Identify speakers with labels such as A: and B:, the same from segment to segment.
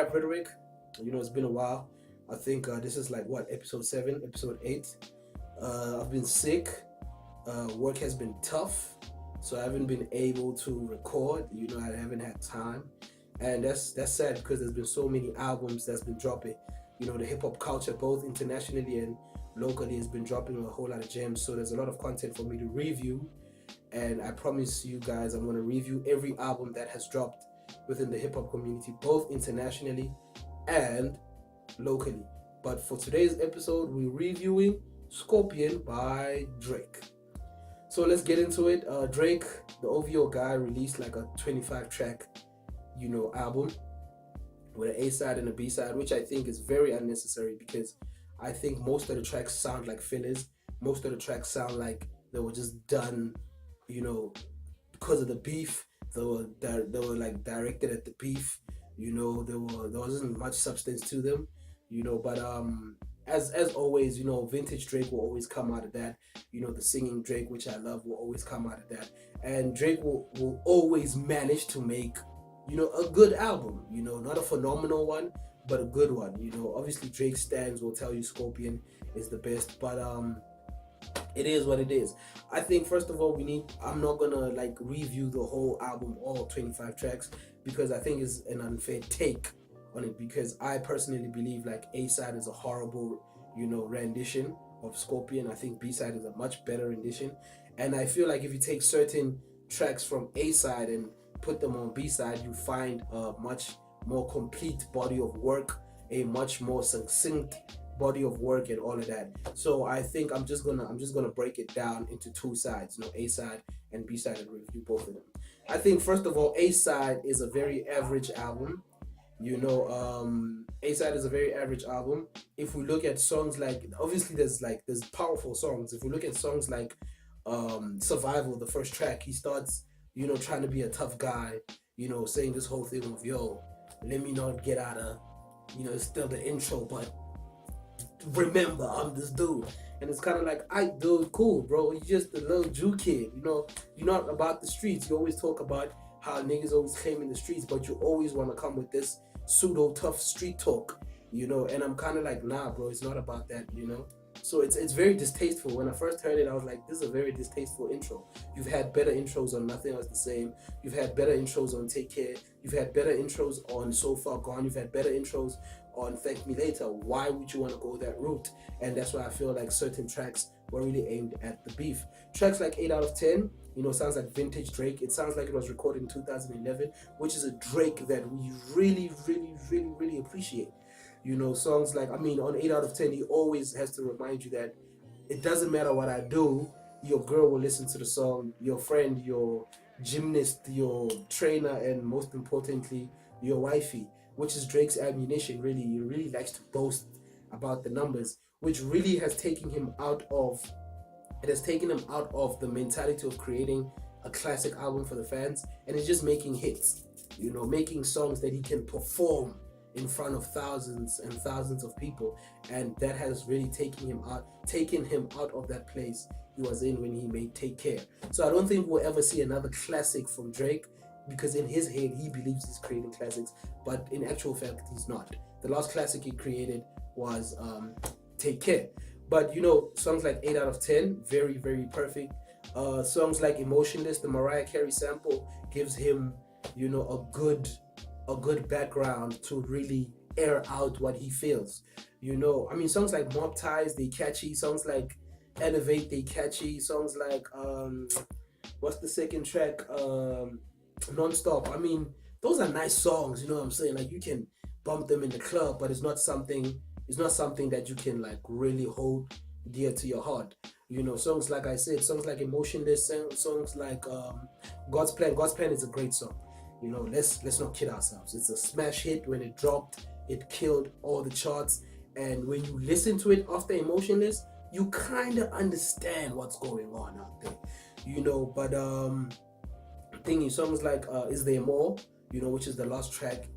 A: Rhetoric. It's been a while. I think this is like what, episode 7, episode 8. I've been sick. Work has been tough, so I haven't been able to record. I haven't had time, and that's sad because there's been so many albums that's been dropping. The hip hop culture, both internationally and locally, has been dropping a whole lot of gems. So there's a lot of content for me to review, and I promise you guys, I'm going to review every album that has dropped within the hip hop community, both internationally and locally. But for today's episode, we're reviewing Scorpion by Drake. So let's get into it. Drake, the OVO guy, released like a 25 track, album with an A side and a B side, which I think is very unnecessary because I think most of the tracks sound like fillers. Most of the tracks sound like they were just done, because of the beef. They were like directed at the beef. There wasn't much substance to them. But as always, vintage Drake will always come out of that. The singing Drake, which I love, will always come out of that. And Drake will always manage to make, a good album, not a phenomenal one, but a good one. Obviously Drake stands will tell you Scorpion is the best, but it is what it is. I think first of all I'm not gonna like review the whole album, all 25 tracks, because I think it's an unfair take on it, because I personally believe like A side is a horrible, rendition of Scorpion. I think B side is a much better rendition, and I feel like if you take certain tracks from A side and put them on B side, you find a much more complete body of work, a much more succinct body of work, and all of that. So I think I'm just gonna break it down into two sides, A side and B side, and review both of them. I think first of all, A side is a very average album. A side is a very average album. If we look at songs like, obviously there's powerful songs. If we look at songs like Survival, the first track, he starts, trying to be a tough guy, saying this whole thing of, yo, let me not get out of, it's still the intro, but remember, I'm this dude. And it's kind of like, dude, cool, bro. You're just a little Jew kid, you're not about the streets. You always talk about how niggas always claiming the streets, but you always want to come with this pseudo tough street talk, and I'm kind of like, nah, bro, it's not about that, So it's very distasteful. When I first heard it, I was like, this is a very distasteful intro. You've had better intros on Nothing Else the Same. You've had better intros on Take Care. You've had better intros on So Far Gone. You've had better intros on Thank Me Later. Why would you want to go that route? And that's why I feel like certain tracks were really aimed at the beef. Tracks like 8 out of 10, sounds like vintage Drake. It sounds like it was recorded in 2011, which is a Drake that we really, really, really, really appreciate. Songs like, on 8 out of 10, he always has to remind you that it doesn't matter what I do, your girl will listen to the song, your friend, your gymnast, your trainer, and most importantly, your wifey, which is Drake's ammunition, really. He really likes to boast about the numbers, which really has taken him out of the mentality of creating a classic album for the fans, and it's just making hits, making songs that he can perform in front of thousands and thousands of people, and that has really taken him out of that place he was in when he made Take Care. So I don't think we'll ever see another classic from Drake, because in his head he believes he's creating classics, but in actual fact he's not. The last classic he created was Take Care. But songs like 8 out of 10, very, very perfect. Songs like Emotionless, the Mariah Carey sample, gives him a good background to really air out what he feels. Songs like Mob Ties, they catchy. Songs like Elevate, they catchy. Songs like what's the second track? Non-Stop. Those are nice songs, you know what I'm saying? Like, you can bump them in the club, but it's not something that you can like really hold dear to your heart. Songs like I said, songs like Emotionless, songs like God's Plan. God's Plan is a great song. Let's not kid ourselves. It's a smash hit. When it dropped, it killed all the charts. And when you listen to it after Emotionless, you kind of understand what's going on out there. But thingy songs like Is There More, which is the last track,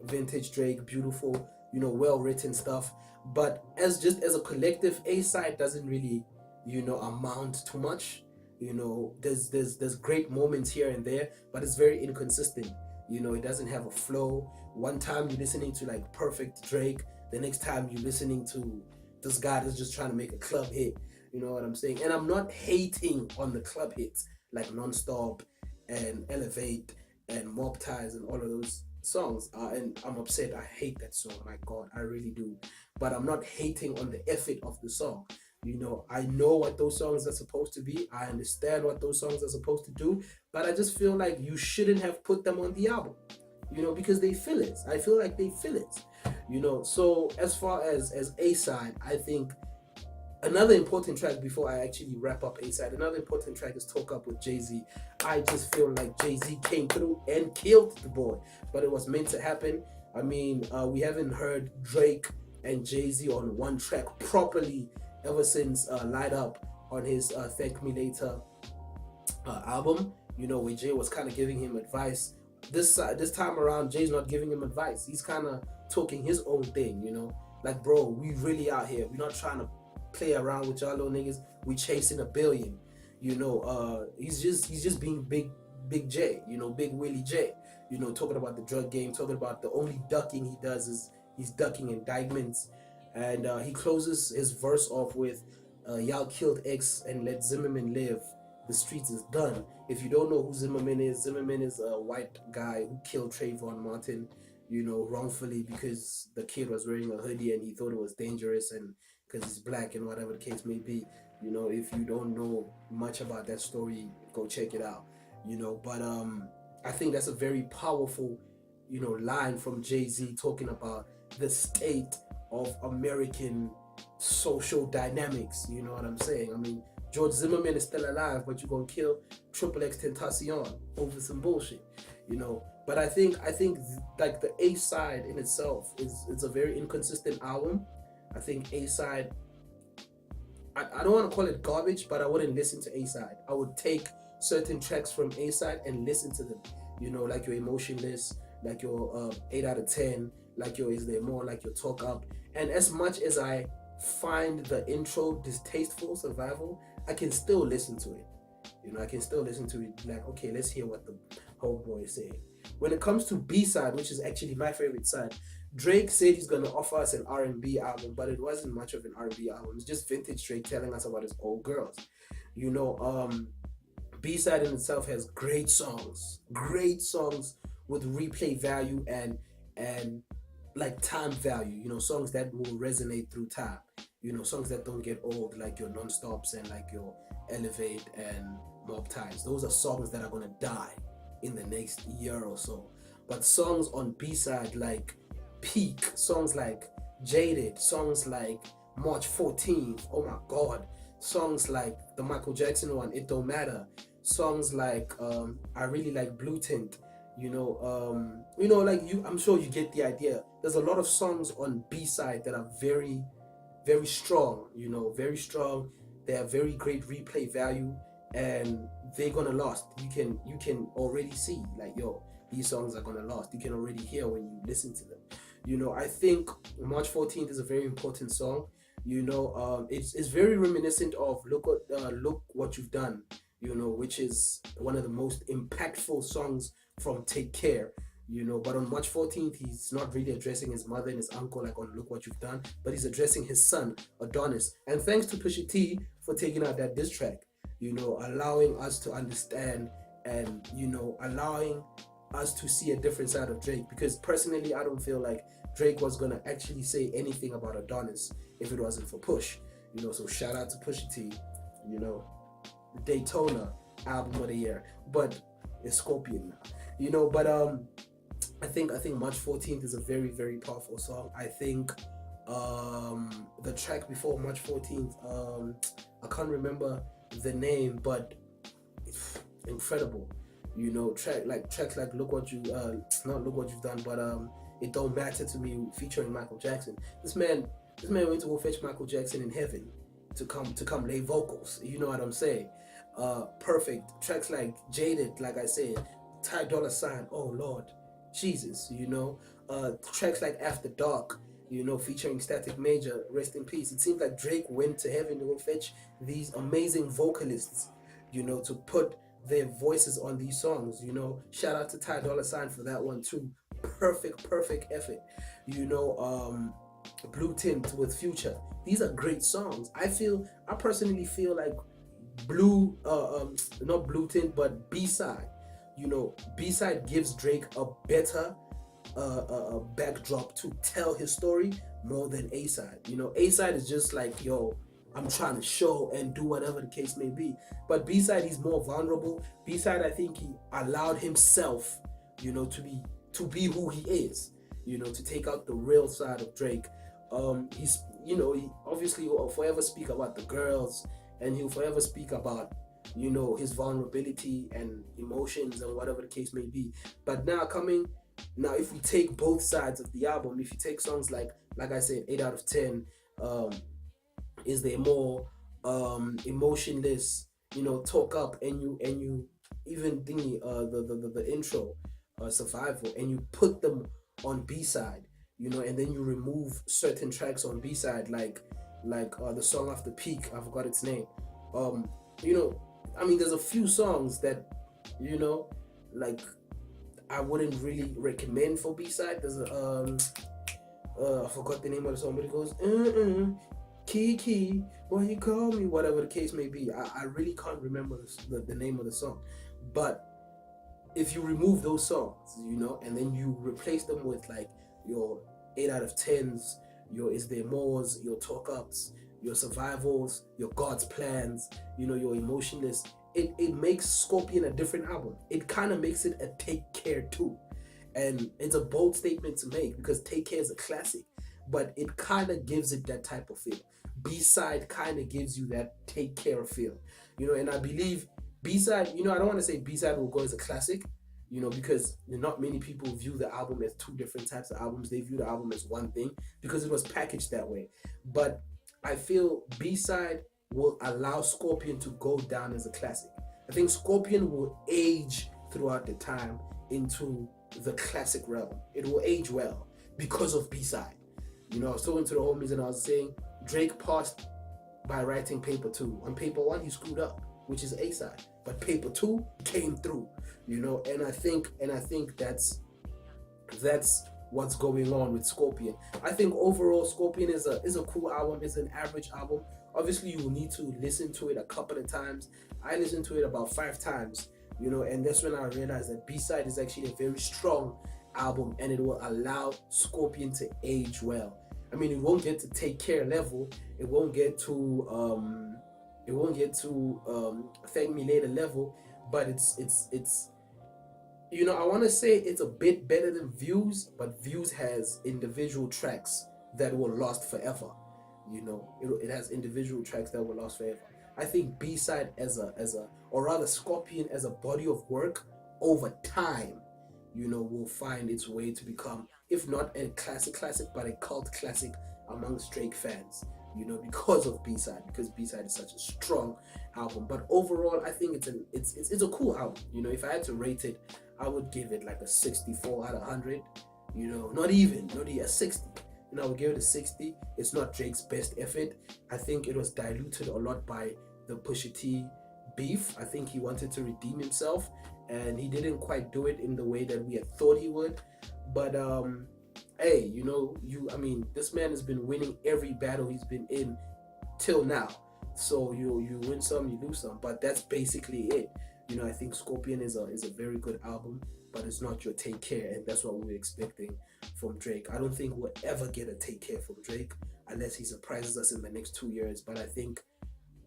A: vintage Drake, beautiful, well written stuff. But as a collective, A side doesn't really, amount to much. There's great moments here and there, but it's very inconsistent. You know, it doesn't have a flow. One time you're listening to like perfect Drake, the next time you're listening to this guy that's just trying to make a club hit. You know what I'm saying? And I'm not hating on the club hits like Nonstop and Elevate and Mob Ties and all of those songs. And I'm upset. I hate that song. My God, I really do. But I'm not hating on the effort of the song. You know, I know what those songs are supposed to be. I understand what those songs are supposed to do. But I just feel like you shouldn't have put them on the album. You know, because they fill it. I feel like they fill it. You know, so as far as A side, I think another important track before I actually wrap up A side, another important track is Talk Up with Jay-Z. I just feel like Jay-Z came through and killed the boy, but it was meant to happen. I mean, we haven't heard Drake and Jay-Z on one track properly ever since Light Up on his Thank Me Later album, you know, where Jay was kind of giving him advice. This time around, Jay's not giving him advice. He's kind of talking his own thing, you know. Like, bro, we really out here. We're not trying to play around with y'all little niggas. We chasing a billion, you know. He's just being big J, you know, big Willie J, you know, talking about the drug game, talking about the only ducking he does is he's ducking indictments, and he closes his verse off with, "Y'all killed X and let Zimmerman live. The streets is done." If you don't know who Zimmerman is a white guy who killed Trayvon Martin, you know, wrongfully because the kid was wearing a hoodie and he thought it was dangerous and because he's black and whatever the case may be. You know, if you don't know much about that story, go check it out. You know, but I think that's a very powerful, you know, line from Jay-Z talking about the state of American social dynamics. You know what I'm saying? I mean, George Zimmerman is still alive, but you're gonna kill Triple X Tentacion over some bullshit, you know. But I think like the A side in itself is it's a very inconsistent album. I think A side, I don't want to call it garbage, but I wouldn't listen to A side. I would take certain tracks from A side and listen to them. You know, like your Emotionless, like your 8 out of 10, like your Is There More, like your Talk Up. And as much as I find the intro distasteful, Survival, I can still listen to it. You know, I can still listen to it. Like, okay, let's hear what the homeboy is saying. When it comes to B side, which is actually my favorite side, Drake said he's gonna offer us an R&B album, but it wasn't much of an R&B album. It's just vintage Drake telling us about his old girls. You know, B side in itself has great songs with replay value and like time value. You know, songs that will resonate through time. You know, songs that don't get old, like your Non-Stops and like your Elevate and Mob Ties. Those are songs that are gonna die in the next year or so. But songs on B side like Peak, songs like Jaded, songs like March 14th, oh my God, songs like the Michael Jackson one, It Don't Matter, songs like I really like Blue Tint, you know, like I'm sure you get the idea. There's a lot of songs on B side that are very strong, you know, very strong. They have very great replay value and they're gonna last. You can already see like, yo, these songs are gonna last. You can already hear when you listen to them. You know, I think March 14th is a very important song. You know, it's very reminiscent of Look What You've Done, you know, which is one of the most impactful songs from Take Care. You know, but on March 14th, he's not really addressing his mother and his uncle like on Look What You've Done, but he's addressing his son, Adonis. And thanks to Pusha T for taking out that diss track, you know, allowing us to understand and, you know, allowing us to see a different side of Drake. Because personally, I don't feel like Drake was gonna actually say anything about Adonis if it wasn't for Push. You know, so shout out to Pusha T, you know, Daytona album of the year, but it's Scorpion now. You know, but I think March 14th is a very powerful song. I think the track before March 14th, I can't remember the name, but it's incredible. You know, tracks like not Look What You've Done, but It Don't Matter to Me featuring Michael Jackson. This man went to go fetch Michael Jackson in heaven to come lay vocals. You know what I'm saying? Perfect. Tracks like Jaded, like I said, Ty Dolla Sign, oh Lord, Jesus, you know. Tracks like After Dark, you know, featuring Static Major, rest in peace. It seems like Drake went to heaven to go fetch these amazing vocalists, you know, to put their voices on these songs. Shout out to Ty Dolla Sign for that one too. Perfect effort. you know um Blue Tint with Future. These are great songs. I personally feel like blue not Blue Tint, but B-side. B-side gives Drake a better backdrop to tell his story more than A-side. A-side is just like, yo, I'm trying to show and do whatever the case may be. But B-side, he's more vulnerable. B-side, I think he allowed himself, to be who he is. To take out the real side of Drake. He obviously will forever speak about the girls, and he'll forever speak about his vulnerability and emotions and whatever the case may be. But now, if we take both sides of the album, if you take songs like I said, 8 out of 10, um, is there more emotionless, talk up, and you even thingy the intro, survival, and you put them on B-side, and then you remove certain tracks on B-side, like the song after Peak, I forgot its name. um you know there's a few songs that, like, I wouldn't really recommend for B-side. There's I forgot the name of the song, but it goes Kiki, why you call me, whatever the case may be. I really can't remember the name of the song. But if you remove those songs, and then you replace them with like your 8 out of 10s, your Is There Mores, your talk ups, your survivals, your God's plans, your emotionless, it makes Scorpion a different album. It kind of makes it a Take Care too. And it's a bold statement to make because Take Care is a classic, but it kind of gives it that type of feel. B-side kind of gives you that Take Care feel, and I believe B-side, I don't want to say B-side will go as a classic, because not many people view the album as two different types of albums. They view the album as one thing because it was packaged that way. But I feel B-side will allow Scorpion to go down as a classic. I think Scorpion will age throughout the time into the classic realm. It will age well because of B-side. I was talking to the homies and I was saying Drake passed by writing Paper 2. On Paper 1 he screwed up, which is A-side, but Paper 2 came through. And I think that's what's going on with Scorpion. I think overall Scorpion is a cool album. It's an average album. Obviously you will need to listen to it a couple of times. I listened to it about 5 times, and that's when I realized that B-side is actually a very strong album, and it will allow Scorpion to age well. It won't get to Take Care level. It won't get to Thank Me Later level, but it's I want to say it's a bit better than Views, but Views has individual tracks that will last forever. It has individual tracks that will last forever. I think B-side or rather Scorpion as a body of work over time, will find its way to become, if not a classic, but a cult classic amongst Drake fans. Because of B-side, because B-side is such a strong album. But overall, I think it's a cool album. If I had to rate it, I would give it like a 64 out of 100. Not even a 60. I would give it a 60. It's not Drake's best effort. I think it was diluted a lot by the Pusha T beef. I think he wanted to redeem himself, and he didn't quite do it in the way that we had thought he would. But hey, this man has been winning every battle he's been in till now. So you win some, you lose some, but that's basically it. I think Scorpion is a very good album, but it's not your Take Care, and that's what we were expecting from Drake. I don't think we'll ever get a Take Care from Drake unless he surprises us in the next 2 years. But I think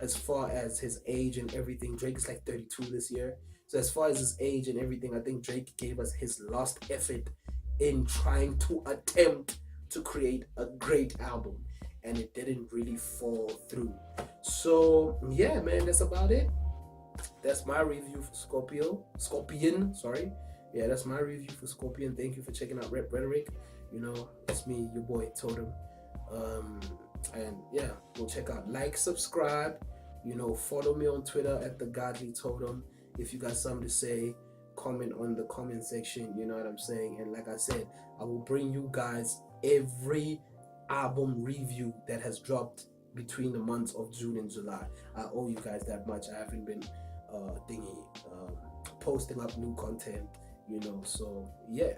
A: as far as his age and everything, Drake is like 32 this year. So as far as his age and everything, I think Drake gave us his last effort in trying to attempt to create a great album, and it didn't really fall through. So yeah, man, that's about it. That's my review for Scorpion, sorry. Yeah, that's my review for Scorpion. Thank you for checking out Rhetoric. It's me, your boy Totem. And yeah, go check out, like, subscribe, follow me on Twitter at the Godly Totem. If you got something to say, comment on the comment section, you know what I'm saying. And like I said, I will bring you guys every album review that has dropped between the months of June and July. I owe you guys that much. I haven't been thingy, posting up new content. So yeah.